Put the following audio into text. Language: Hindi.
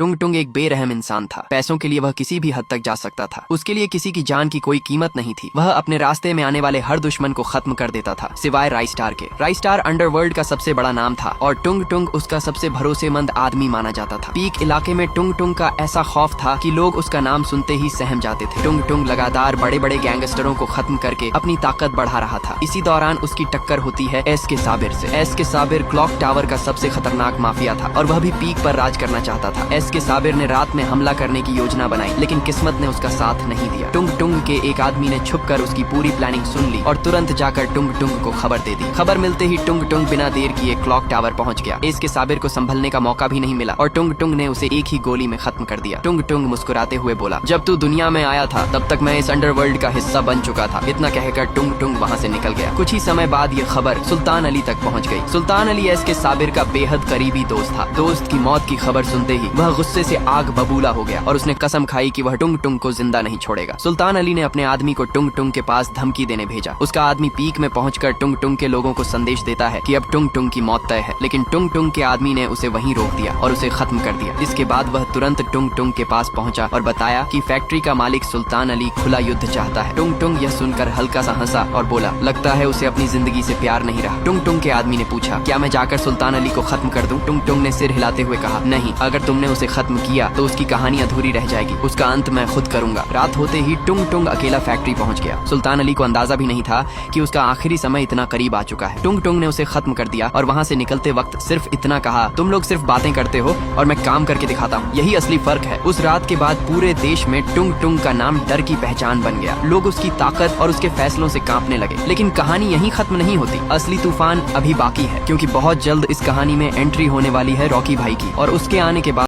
टुंग टुंग एक बेरहम इंसान था। पैसों के लिए वह किसी भी हद तक जा सकता था। उसके लिए किसी की जान की कोई कीमत नहीं थी। वह अपने रास्ते में आने वाले हर दुश्मन को खत्म कर देता था, सिवाय राइस्टार के। राइस्टार अंडरवर्ल्ड का सबसे बड़ा नाम था और टुंग टुंग उसका सबसे भरोसेमंद आदमी माना जाता था। पीक इलाके में टुंग टुंग का ऐसा खौफ था कि लोग उसका नाम सुनते ही सहम जाते थे। टुंग टुंग लगातार बड़े बड़े गैंगस्टरों को खत्म करके अपनी ताकत बढ़ा रहा था। इसी दौरान उसकी टक्कर होती है एस के साबिर से। एस के साबिर क्लॉक टावर का सबसे खतरनाक माफिया था और वह भी पीक पर राज करना चाहता था। एस के साबिर ने रात में हमला करने की योजना बनाई, लेकिन किस्मत ने उसका साथ नहीं दिया। टुंग टुंग के एक आदमी ने छुपकर उसकी पूरी प्लानिंग सुन ली और तुरंत जाकर टुंग टुंग को खबर दे दी। खबर मिलते ही टुंग टुंग बिना देर किए क्लॉक टावर पहुंच गया। एस के साबिर को संभलने का मौका भी नहीं मिला और टुंग टुंग ने उसे एक ही गोली में खत्म कर दिया। टुंग टुंग मुस्कुराते हुए बोला, जब तू दुनिया में आया था तब तक मैं इस अंडरवर्ल्ड का हिस्सा बन चुका था। इतना कहकर टुंग टुंग वहाँ से निकल गया। कुछ ही समय बाद ये खबर सुल्तान अली तक पहुँच गई। सुल्तान अली एस के साबिर का बेहद करीबी दोस्त था। दोस्त की मौत की खबर सुनते ही वह गुस्से से आग बबूला हो गया और उसने कसम खाई कि वह टुंग टुंग को जिंदा नहीं छोड़ेगा। सुल्तान अली ने अपने आदमी को टुंग टुंग के पास धमकी देने भेजा। उसका आदमी पीक में पहुंचकर टुंग टुंग के लोगों को संदेश देता है कि अब टुंग टुंग की मौत तय है, लेकिन टुंग टुंग के आदमी ने उसे वहीं रोक दिया और उसे खत्म कर दिया। इसके बाद वह तुरंत टुंग टुंग के पास पहुंचा और बताया कि फैक्ट्री का मालिक सुल्तान अली खुला युद्ध चाहता है। टुंग टुंग यह सुनकर हल्का सा हंसा और बोला, लगता है उसे अपनी जिंदगी से प्यार नहीं रहा। टुंग टुंग के आदमी ने पूछा, क्या मैं जाकर सुल्तान अली को खत्म कर दूं? टुंग टुंग ने सिर हिलाते हुए कहा, नहीं, अगर तुमने उसे खत्म किया तो उसकी कहानी अधूरी रह जाएगी। उसका अंत मैं खुद करूंगा। रात होते ही टुंग टुंग अकेला फैक्ट्री पहुंच गया। सुल्तान अली को अंदाजा भी नहीं था कि उसका आखिरी समय इतना करीब आ चुका है। टुंग टुंग ने उसे खत्म कर दिया और वहां से निकलते वक्त सिर्फ इतना कहा, तुम लोग सिर्फ बातें करते हो और मैं काम करके दिखाता हूँ, यही असली फर्क है। उस रात के बाद पूरे देश में टुंग टुंग का नाम डर की पहचान बन गया। लोग उसकी ताकत और उसके फैसलों से कांपने लगे। लेकिन कहानी यहीं खत्म नहीं होती। असली तूफान अभी बाकी है, क्योंकि बहुत जल्द इस कहानी में एंट्री होने वाली है रॉकी भाई की और उसके आने के बाद